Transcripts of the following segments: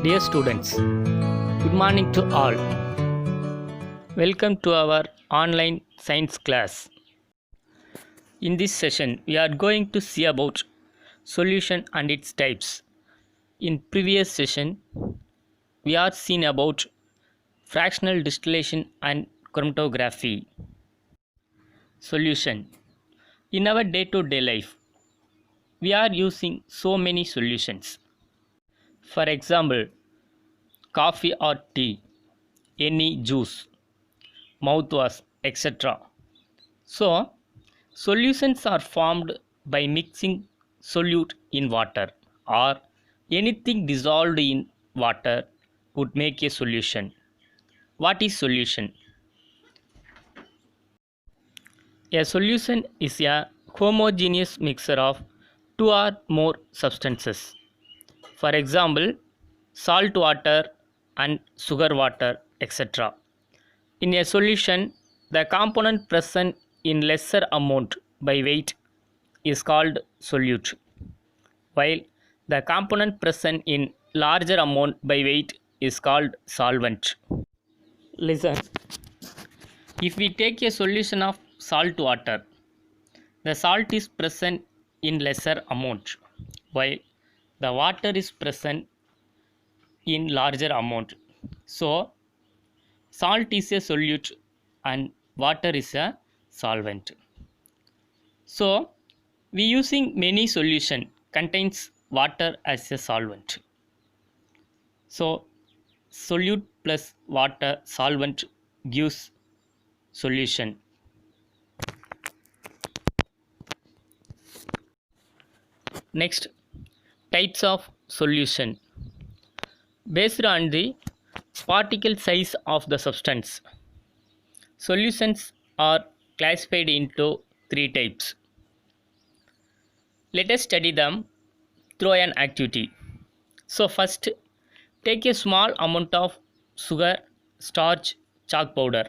Dear students, good morning to all. Welcome to our online science class. In this session, we are going to see about solution and its types. In previous session, we are seen about fractional distillation and chromatography. Solution. In our day-to-day life, we are using so many solutions. For example, coffee or tea, any juice, mouthwash, etc. So, solutions are formed by mixing solute in water or anything dissolved in water would make a solution. What is solution? A solution is a homogeneous mixture of two or more substances. For example, salt water and sugar water, etc. In a solution, the component present in lesser amount by weight is called solute, while the component present in larger amount by weight is called solvent. Listen, if we take a solution of salt water, the salt is present in lesser amount, while the water is present in larger amount. So, salt is a solute and water is a solvent. So, we using many solution contains water as a solvent. So, solute plus water solvent gives solution. Next, types of solution. Based on the particle size of the substance, solutions are classified into three types. Let us study them through an activity. So first, take a small amount of sugar, starch, chalk powder.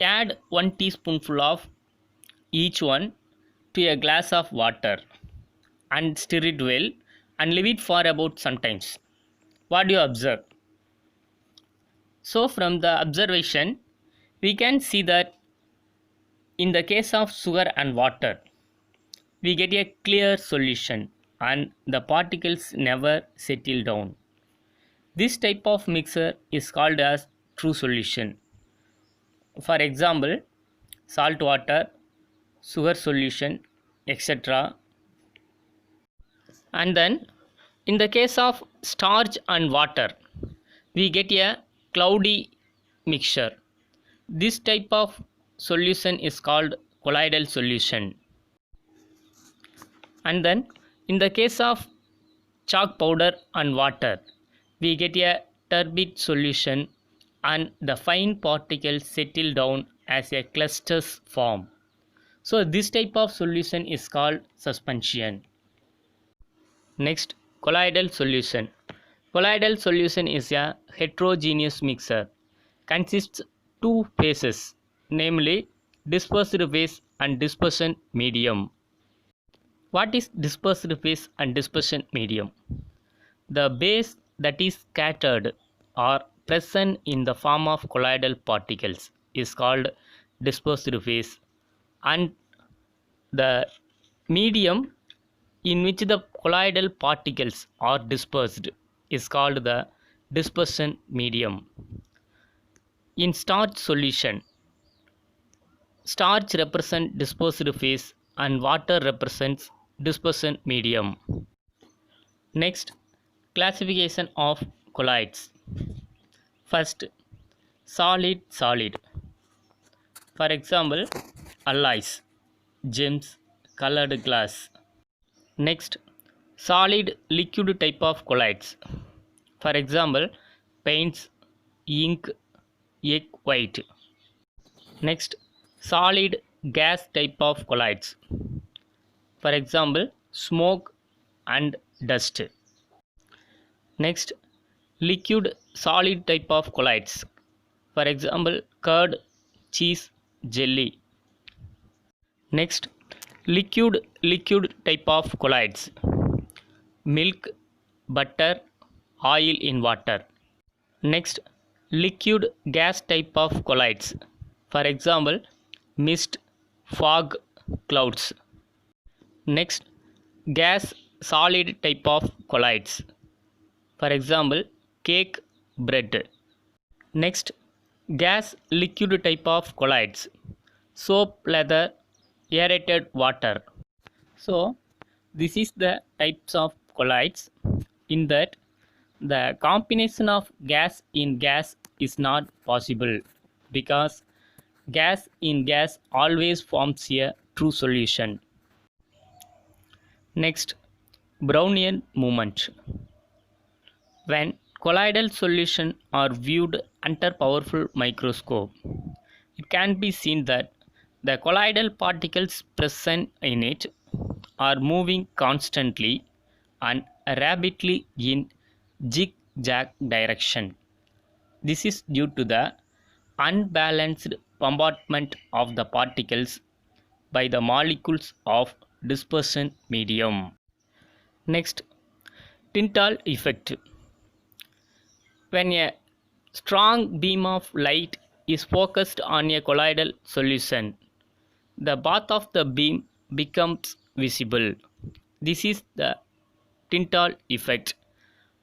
Add 1 teaspoonful of each one to a glass of water and stir it well and leave it for about some times. What do you observe? So from the observation, we can see that in the case of sugar and water, we get a clear solution and the particles never settle down. This type of mixture is called as true solution. For example, salt water, sugar solution, etc. And then in the case of starch and water, we get a cloudy mixture. This type of solution is called colloidal solution. And then in the case of chalk powder and water, we get a turbid solution and the fine particles settle down as a clusters form. So this type of solution is called suspension. Next, colloidal solution. Colloidal solution is a heterogeneous mixture. Consists two phases, namely dispersed phase and dispersion medium. What is dispersed phase and dispersion medium? The base that is scattered or present in the form of colloidal particles is called dispersed phase, and the medium in which the colloidal particles are dispersed is called the dispersion medium. In starch solution, starch represents dispersed phase and water represents dispersion medium. Next, classification of colloids. First, solid. For example, alloys, gems, colored glass. Next, solid liquid type of colloids. For example, paints, ink, egg white. Next, solid gas type of colloids. For example, smoke and dust. Next, liquid solid type of colloids. For example, curd, cheese, jelly. Next, liquid type of colloids. Milk, butter, oil in water. Next, liquid gas type of colloids. For example, mist, fog, clouds. Next, gas solid type of colloids. For example, cake, bread. Next, gas liquid type of colloids. Soap, leather, aerated water. So, this is the types of colloids. In that, the combination of gas in gas is not possible because gas in gas always forms a true solution. Next, Brownian movement. When colloidal solutions are viewed under powerful microscope, it can be seen that the colloidal particles present in it are moving constantly and rapidly in zigzag direction. This is due to the unbalanced bombardment of the particles by the molecules of dispersion medium. Next, Tyndall effect. When a strong beam of light is focused on a colloidal solution, the path of the beam becomes visible. This is the Tyndall effect,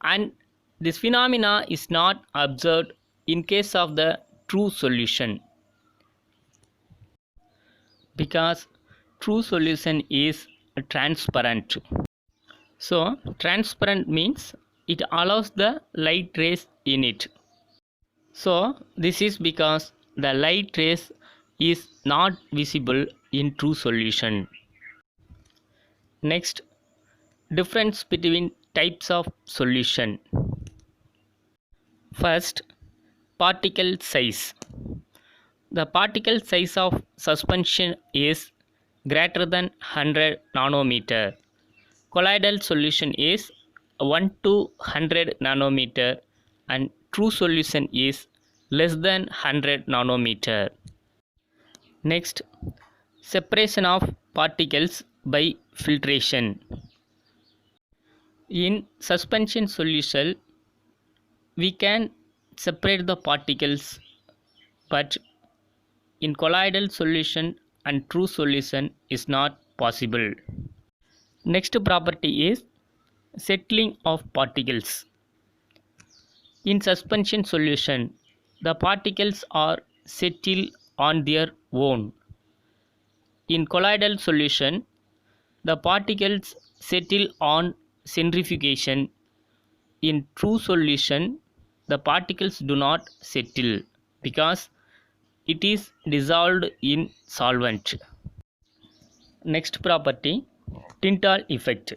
and this phenomena is not observed in case of the true solution because true solution is transparent. So transparent means it allows the light rays in it. So this is because the light rays is not visible in true solution. Next, difference between types of solution. First, particle size. The particle size of suspension is greater than 100 nanometer. Colloidal solution is 1 to 100 nanometer and true solution is less than 100 nanometer. Next, separation of particles by filtration. In suspension solution, we can separate the particles, but in colloidal solution and true solution is not possible. Next property is settling of particles. In suspension solution, the particles are settled on their own. In colloidal solution, the particles settle on centrifugation. In true solution, the particles do not settle because it is dissolved in solvent. Next property, Tyndall effect.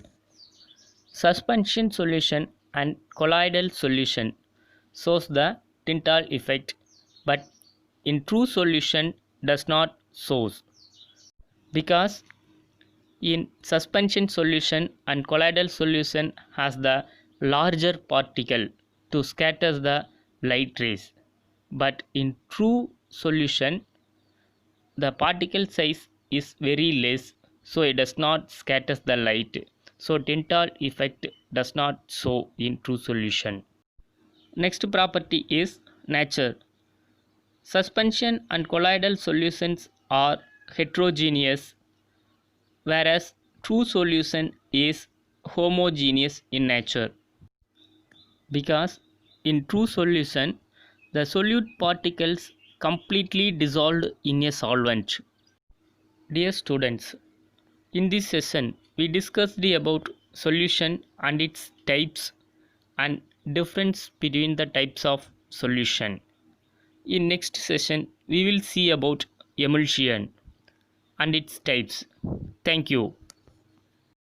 Suspension solution and colloidal solution shows the Tyndall effect, but in true solution does not shows because in suspension solution and colloidal solution has the larger particle to scatter the light rays, but in true solution the particle size is very less, so it does not scatter the light. So Tyndall effect does not show in true solution. Next property is nature. Suspension and colloidal solutions are heterogeneous, whereas true solution is homogeneous in nature. Because in true solution, the solute particles completely dissolved in a solvent. Dear students, in this session, we discussed about solution and its types and difference between the types of solution. In next session, we will see about emulsion and its types. Thank you.